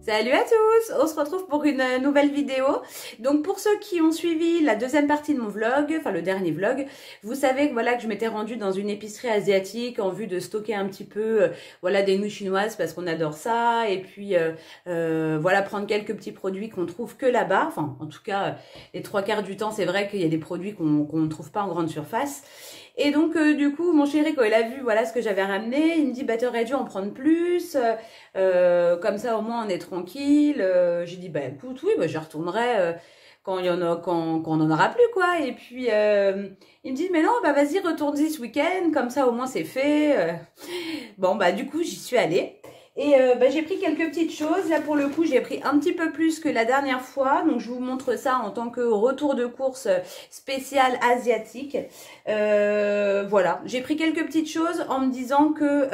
Salut à tous, on se retrouve pour une nouvelle vidéo. Donc pour ceux qui ont suivi la deuxième partie de mon vlog, enfin le dernier vlog, vous savez que voilà que je m'étais rendue dans une épicerie asiatique en vue de stocker un petit peu voilà des nouilles chinoises parce qu'on adore ça et puis voilà prendre quelques petits produits qu'on trouve que là-bas. Enfin en tout cas les trois quarts du temps c'est vrai qu'il y a des produits qu'on ne trouve pas en grande surface. Et donc du coup mon chéri quand il a vu voilà ce que j'avais ramené, il me dit bah t'aurais dû en prendre plus, comme ça au moins on est tranquille. J'ai dit bah écoute oui bah je retournerai quand il y en a quand on en aura plus quoi. Et puis il me dit mais non bah vas-y retourne-y ce week-end comme ça au moins c'est fait. Bon bah du coup j'y suis allée. Et bah, j'ai pris quelques petites choses. Là, pour le coup, j'ai pris un petit peu plus que la dernière fois. Donc, je vous montre ça en tant que retour de course spécial asiatique. Voilà. J'ai pris quelques petites choses en me disant que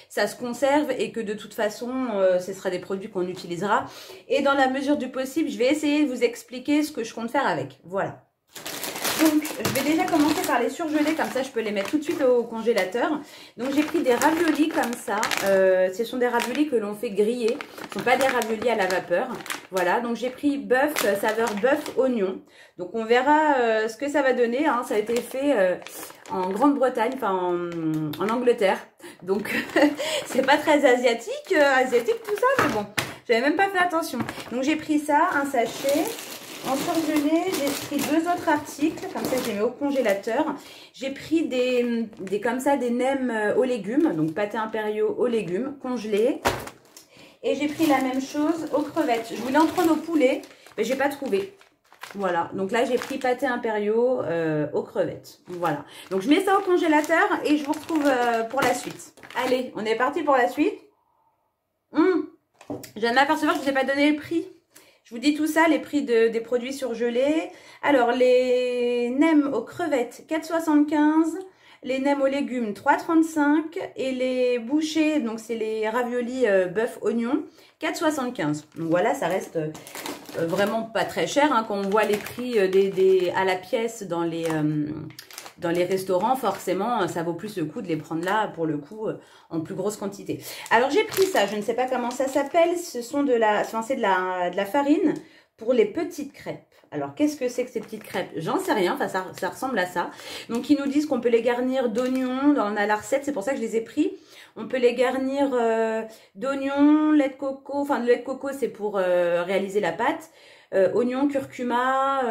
ça se conserve et que de toute façon, ce sera des produits qu'on utilisera. Et dans la mesure du possible, je vais essayer de vous expliquer ce que je compte faire avec. Voilà. Donc, je vais déjà commencer par les surgeler, comme ça je peux les mettre tout de suite au congélateur. Donc, j'ai pris des raviolis comme ça. Ce sont des raviolis que l'on fait griller. Ce ne sont pas des raviolis à la vapeur. Voilà, donc j'ai pris bœuf, saveur bœuf oignon. Donc, on verra ce que ça va donner. Hein. Ça a été fait en Grande-Bretagne, enfin en Angleterre. Donc, c'est pas très asiatique, tout ça, mais bon, j'avais même pas fait attention. Donc, j'ai pris ça, un sachet. En surgelé, j'ai pris deux autres articles, comme ça je les mets au congélateur. J'ai pris des nems aux légumes, donc pâtés impériaux aux légumes, congelés. Et j'ai pris la même chose aux crevettes. Je voulais en prendre au poulet, mais j'ai pas trouvé. Voilà, donc là j'ai pris pâtés impériaux aux crevettes. Voilà, donc je mets ça au congélateur et je vous retrouve pour la suite. Allez, on est parti pour la suite. Je viens de m'apercevoir que je ne vous ai pas donné le prix. Je vous dis tout ça, les prix des produits surgelés. Alors, les nems aux crevettes, 4,75. Les nems aux légumes, 3,35. Et les bouchées, donc c'est les raviolis bœuf oignon, 4,75. Donc voilà, ça reste vraiment pas très cher. Hein, quand on voit les prix à la pièce dans les restaurants, forcément, ça vaut plus le coup de les prendre là, pour le coup, en plus grosse quantité. Alors, j'ai pris ça, je ne sais pas comment ça s'appelle. Ce sont c'est de la farine pour les petites crêpes. Alors, qu'est-ce que c'est que ces petites crêpes? J'en sais rien, enfin, ça ressemble à ça. Donc, ils nous disent qu'on peut les garnir d'oignons. On a la recette, c'est pour ça que je les ai pris. On peut les garnir d'oignons, lait de coco. Enfin, le lait de coco, c'est pour réaliser la pâte. Oignons, curcuma,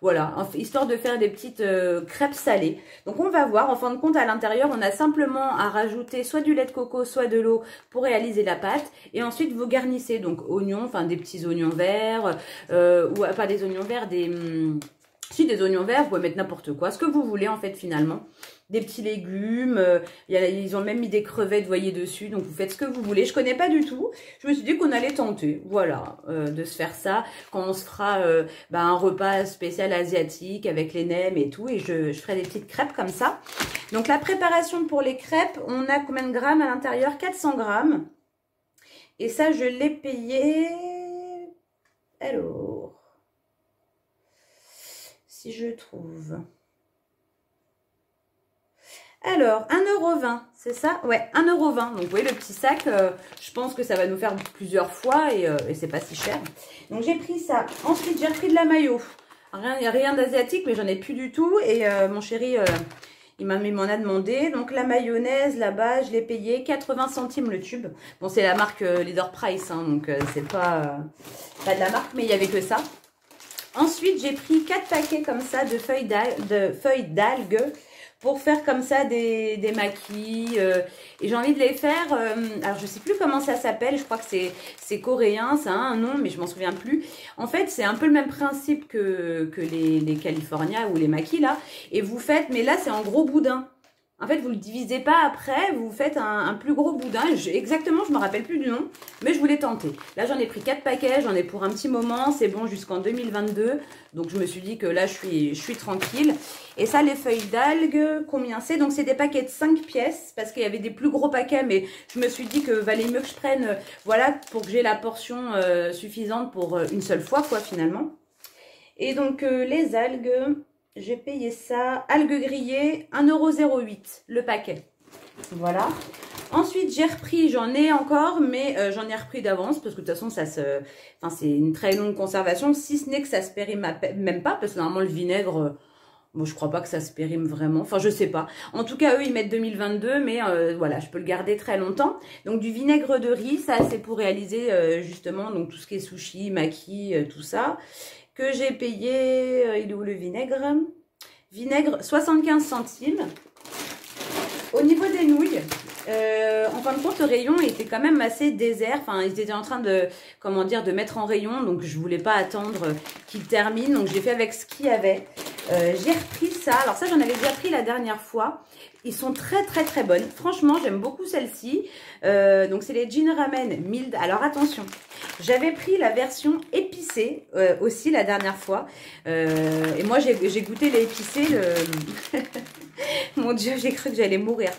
voilà, histoire de faire des petites crêpes salées. Donc on va voir, en fin de compte à l'intérieur on a simplement à rajouter soit du lait de coco, soit de l'eau pour réaliser la pâte. Et ensuite vous garnissez donc oignons, enfin des petits oignons verts, ou pas des oignons verts, si des oignons verts, vous pouvez mettre n'importe quoi, ce que vous voulez en fait finalement. Des petits légumes, ils ont même mis des crevettes, vous voyez, dessus. Donc, vous faites ce que vous voulez. Je connais pas du tout. Je me suis dit qu'on allait tenter, voilà, de se faire ça. Quand on se fera un repas spécial asiatique avec les nems et tout. Et je ferai des petites crêpes comme ça. Donc, la préparation pour les crêpes, on a combien de grammes à l'intérieur? 400 grammes. Et ça, je l'ai payé... Alors... Si je trouve... Alors, 1,20 €, c'est ça? Ouais, 1,20 €. Donc, vous voyez, le petit sac, je pense que ça va nous faire plusieurs fois et c'est pas si cher. Donc, j'ai pris ça. Ensuite, j'ai repris de la mayo. Rien d'asiatique, mais j'en ai plus du tout. Et mon chéri, il m'en a demandé. Donc, la mayonnaise, là-bas, je l'ai payé 80 centimes le tube. Bon, c'est la marque Leader Price, hein, donc c'est pas de la marque, mais il n'y avait que ça. Ensuite, j'ai pris 4 paquets comme ça de feuilles d'algues. Pour faire comme ça des maquis. Et j'ai envie de les faire... alors, je sais plus comment ça s'appelle. Je crois que c'est coréen. Ça a un nom, mais je m'en souviens plus. En fait, c'est un peu le même principe que les California ou les maquis, là. Et vous faites... Mais là, c'est en gros boudin. En fait, vous ne le divisez pas après, vous faites un plus gros boudin. Exactement, je ne me rappelle plus du nom, mais je voulais tenter. Là, j'en ai pris 4 paquets, j'en ai pour un petit moment. C'est bon jusqu'en 2022. Donc, je me suis dit que là, je suis tranquille. Et ça, les feuilles d'algues, combien c'est? Donc, c'est des paquets de 5 pièces, parce qu'il y avait des plus gros paquets, mais je me suis dit que valait mieux que je prenne, voilà, pour que j'ai la portion suffisante pour une seule fois, quoi, finalement. Et donc, les algues... J'ai payé ça, algues grillées, 1,08 € le paquet. Voilà. Ensuite, j'ai repris, j'en ai encore, mais j'en ai repris d'avance parce que de toute façon, enfin, c'est une très longue conservation, si ce n'est que ça se périme même pas, parce que normalement, le vinaigre, bon, je crois pas que ça se périme vraiment, enfin, je sais pas. En tout cas, eux, ils mettent 2022, mais voilà, je peux le garder très longtemps. Donc, du vinaigre de riz, ça, c'est pour réaliser justement donc tout ce qui est sushi, maki, tout ça, que j'ai payé, il est où le vinaigre? Vinaigre, 75 centimes. Au niveau des nouilles, en fin de compte, le rayon était quand même assez désert. Enfin, ils étaient en train de, comment dire, de mettre en rayon. Donc, je voulais pas attendre qu'ils terminent. Donc, j'ai fait avec ce qu'il y avait. J'ai repris ça. Alors, ça, j'en avais déjà pris la dernière fois. Ils sont très, très, très bonnes. Franchement, j'aime beaucoup celle-ci. Donc, c'est les Jin Ramen Mild. Alors, attention. J'avais pris la version épicée aussi la dernière fois. Et moi, j'ai goûté les épicés. Mon Dieu, j'ai cru que j'allais mourir.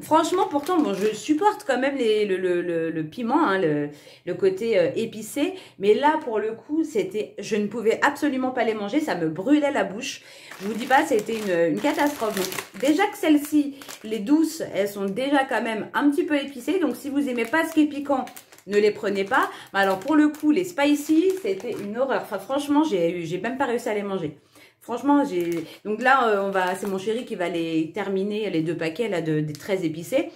Franchement, pourtant, bon, je supporte quand même le piment, hein, le côté épicé. Mais là, pour le coup, je ne pouvais absolument pas les manger. Ça me brûlait la bouche. Je vous dis pas, c'était une catastrophe. Donc, déjà que celles-ci, les douces, elles sont déjà quand même un petit peu épicées. Donc, si vous aimez pas ce qui est piquant, ne les prenez pas. Alors, pour le coup, les spicy, c'était une horreur. Enfin, franchement, j'ai même pas réussi à les manger. Franchement, donc là, c'est mon chéri qui va les terminer, les 2 paquets là des très épicés.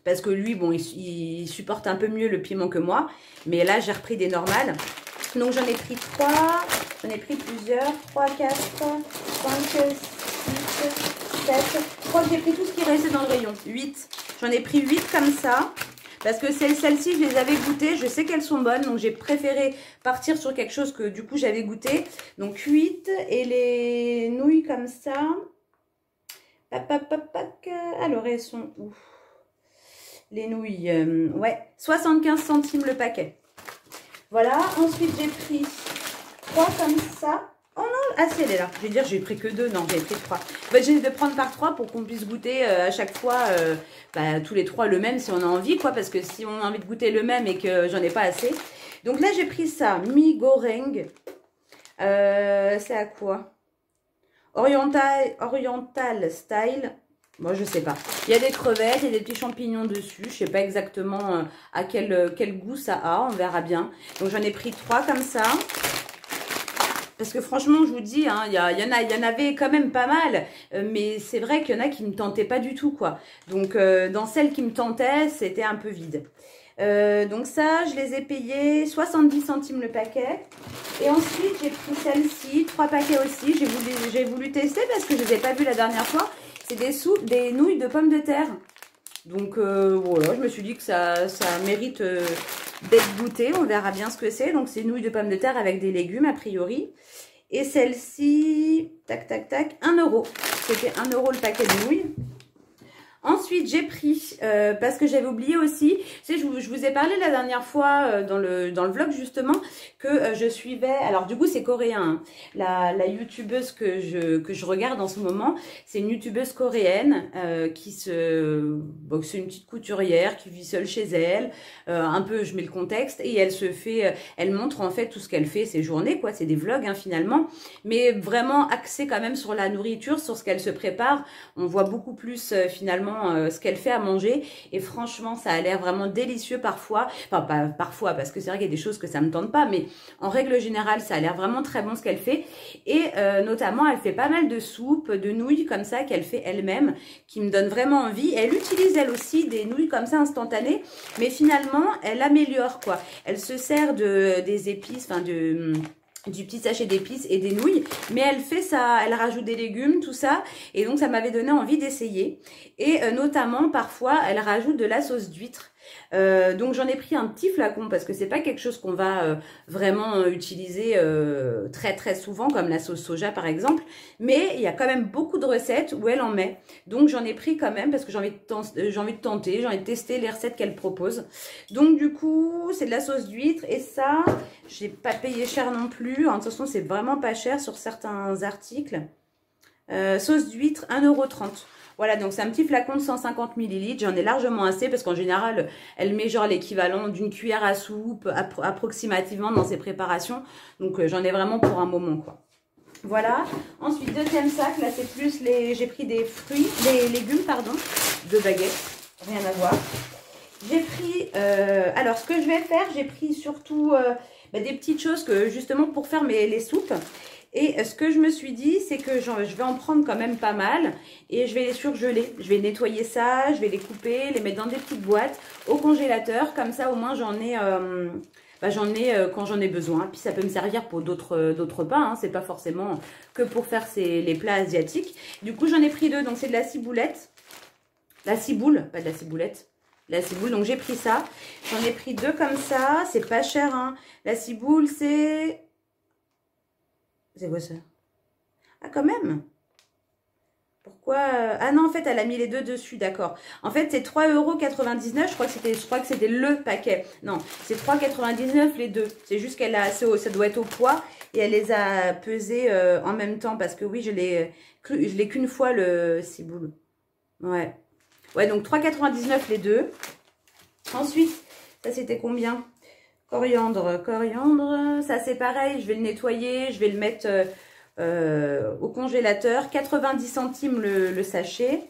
Parce que lui, bon, il supporte un peu mieux le piment que moi. Mais là, j'ai repris des normales. Donc, j'en ai pris 3. J'en ai pris plusieurs. 3, 4, 5, 6, 7. Je crois que j'ai pris tout ce qui restait dans le rayon. 8. J'en ai pris 8 comme ça. Parce que celles-ci, je les avais goûtées. Je sais qu'elles sont bonnes. Donc, j'ai préféré partir sur quelque chose que, du coup, j'avais goûté. Donc, 8. Et les nouilles comme ça. Alors, elles sont où? Les nouilles, ouais. 75 centimes le paquet. Voilà. Ensuite, j'ai pris 3 comme ça. Oh non, ah si, elle est là. Je vais dire, j'ai pris que 2. Non, j'ai pris 3. Bah, j'ai de prendre par 3 pour qu'on puisse goûter à chaque fois, tous les 3 le même si on a envie, quoi. Parce que si on a envie de goûter le même et que j'en ai pas assez. Donc là, j'ai pris ça. Mi goreng. C'est à quoi? Oriental style. Moi, je sais pas. Il y a des crevettes et des petits champignons dessus. Je sais pas exactement à quel goût ça a. On verra bien. Donc, j'en ai pris 3 comme ça. Parce que franchement, je vous dis, hein, il y en avait quand même pas mal. Mais c'est vrai qu'il y en a qui ne me tentaient pas du tout, quoi. Donc, dans celles qui me tentaient, c'était un peu vide. Donc ça, je les ai payés 70 centimes le paquet. Et ensuite, j'ai pris celle-ci, 3 paquets aussi. J'ai voulu tester parce que je ne les ai pas vues la dernière fois. C'est des nouilles de pommes de terre. Donc voilà, je me suis dit que ça mérite d'être goûté. On verra bien ce que c'est. Donc c'est nouilles de pommes de terre avec des légumes a priori. Et celle-ci, tac, tac, tac, 1 €. C'était 1 € le paquet de nouilles. Ensuite, j'ai pris, parce que j'avais oublié aussi, tu sais, je vous ai parlé la dernière fois dans le vlog justement, que je suivais, alors du coup c'est coréen, hein, la youtubeuse que je regarde en ce moment, c'est une youtubeuse coréenne bon, c'est une petite couturière qui vit seule chez elle, un peu, je mets le contexte, et elle montre en fait tout ce qu'elle fait, ses journées, quoi, c'est des vlogs hein, finalement, mais vraiment axé quand même sur la nourriture, sur ce qu'elle se prépare, on voit beaucoup plus finalement ce qu'elle fait à manger et franchement ça a l'air vraiment délicieux parfois, enfin pas parfois parce que c'est vrai qu'il y a des choses que ça me tente pas, mais en règle générale ça a l'air vraiment très bon ce qu'elle fait et notamment elle fait pas mal de soupes, de nouilles comme ça qu'elle fait elle-même qui me donne vraiment envie. Elle utilise elle aussi des nouilles comme ça instantanées mais finalement elle améliore quoi, elle se sert des épices, enfin du petit sachet d'épices et des nouilles, mais elle fait ça, elle rajoute des légumes, tout ça, et donc ça m'avait donné envie d'essayer, et notamment parfois elle rajoute de la sauce d'huître, donc j'en ai pris un petit flacon parce que c'est pas quelque chose qu'on va vraiment utiliser très très souvent comme la sauce soja par exemple, mais il y a quand même beaucoup de recettes où elle en met, donc j'en ai pris quand même parce que j'ai envie de tenter, j'ai envie de tester les recettes qu'elle propose. Donc du coup c'est de la sauce d'huître et ça j'ai pas payé cher non plus, de toute façon c'est vraiment pas cher sur certains articles. Sauce d'huître 1,30 €. Voilà, donc c'est un petit flacon de 150 ml. J'en ai largement assez parce qu'en général, elle met genre l'équivalent d'une cuillère à soupe approximativement dans ses préparations. Donc j'en ai vraiment pour un moment quoi. Voilà. Ensuite, deuxième sac, là c'est plus j'ai pris des fruits, des légumes, pardon, 2 baguettes, rien à voir. J'ai pris, alors ce que je vais faire, j'ai pris surtout des petites choses que justement pour faire les soupes. Et ce que je me suis dit, c'est que je vais en prendre quand même pas mal et je vais les surgeler. Je vais nettoyer ça, je vais les couper, les mettre dans des petites boîtes au congélateur. Comme ça, au moins, j'en ai quand j'en ai besoin. Puis ça peut me servir pour d'autres pains. Hein. C'est pas forcément que pour faire les plats asiatiques. Du coup, j'en ai pris 2. Donc, c'est de la ciboulette. La ciboule, pas de la ciboulette. La ciboule, donc j'ai pris ça. J'en ai pris 2 comme ça. C'est pas cher, hein. La ciboule, c'est... C'est quoi ça? Ah, quand même. Pourquoi? Ah non, en fait, elle a mis les 2 dessus, d'accord. En fait, c'est 3,99 €. Je crois que c'était le paquet. Non, c'est 3,99 € les 2. C'est juste qu'elle a, ça doit être au poids et elle les a pesés en même temps parce que oui, je l'ai qu'une fois le ciboule. Ouais. Ouais, donc 3,99 € les 2. Ensuite, ça c'était combien? Coriandre. Ça c'est pareil, je vais le nettoyer, je vais le mettre au congélateur. 90 centimes le sachet,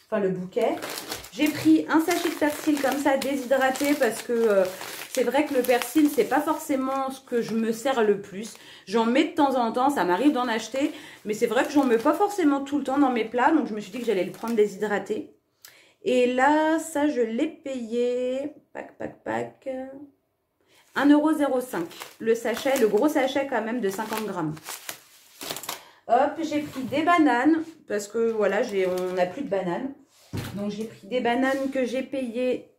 enfin le bouquet. J'ai pris un sachet de persil comme ça déshydraté parce que c'est vrai que le persil c'est pas forcément ce que je me sers le plus. J'en mets de temps en temps, ça m'arrive d'en acheter, mais c'est vrai que j'en mets pas forcément tout le temps dans mes plats, donc je me suis dit que j'allais le prendre déshydraté. Et là, ça je l'ai payé, 1,05 € le sachet, le gros sachet quand même de 50 grammes. Hop, j'ai pris des bananes parce que voilà, on n'a plus de bananes. Donc j'ai pris des bananes que j'ai payées,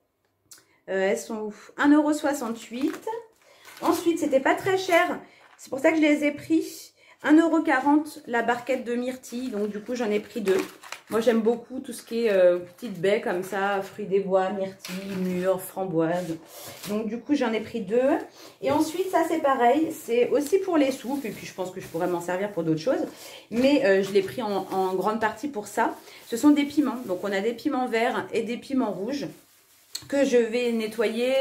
elles sont où? 1,68 €. Ensuite, c'était pas très cher, c'est pour ça que je les ai pris. 1,40 € la barquette de myrtille, donc du coup j'en ai pris 2. Moi j'aime beaucoup tout ce qui est petites baies comme ça, fruits des bois, myrtille, mûres, framboises. Donc du coup j'en ai pris 2. Et ensuite ça c'est pareil, c'est aussi pour les soupes. Et puis je pense que je pourrais m'en servir pour d'autres choses. Mais je l'ai pris en grande partie pour ça. Ce sont des piments. Donc on a des piments verts et des piments rouges que je vais nettoyer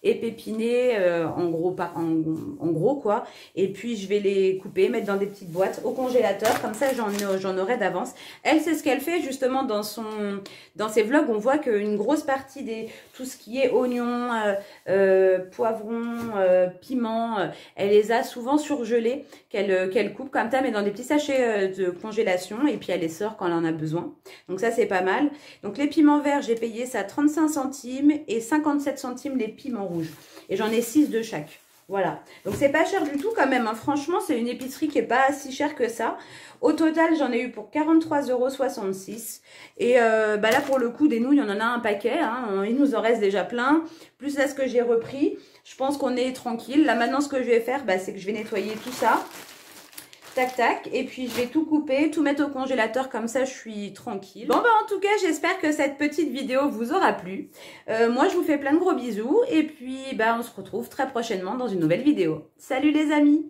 et pépiner en gros quoi, et puis je vais les couper, mettre dans des petites boîtes au congélateur, comme ça j'en aurai d'avance. Elle, c'est ce qu'elle fait justement dans ses vlogs. On voit qu'une grosse partie tout ce qui est oignons, poivrons, piments, elle les a souvent surgelés, qu'elle coupe comme ça, mais dans des petits sachets de congélation, et puis elle les sort quand elle en a besoin. Donc ça c'est pas mal. Donc les piments verts, j'ai payé ça 35 centimes et 57 centimes les piments rouges. Et j'en ai 6 de chaque. Voilà. Donc c'est pas cher du tout quand même. Hein. Franchement, c'est une épicerie qui est pas si chère que ça. Au total, j'en ai eu pour 43,66 €. Et là, pour le coup, des nouilles, on en a un paquet. Hein. Il nous en reste déjà plein. Plus là, ce que j'ai repris. Je pense qu'on est tranquille. Là, maintenant, ce que je vais faire, c'est que je vais nettoyer tout ça. Tac, tac. Et puis, je vais tout couper, tout mettre au congélateur. Comme ça, je suis tranquille. Bon, en tout cas, j'espère que cette petite vidéo vous aura plu. Moi, je vous fais plein de gros bisous. Et puis, on se retrouve très prochainement dans une nouvelle vidéo. Salut les amis!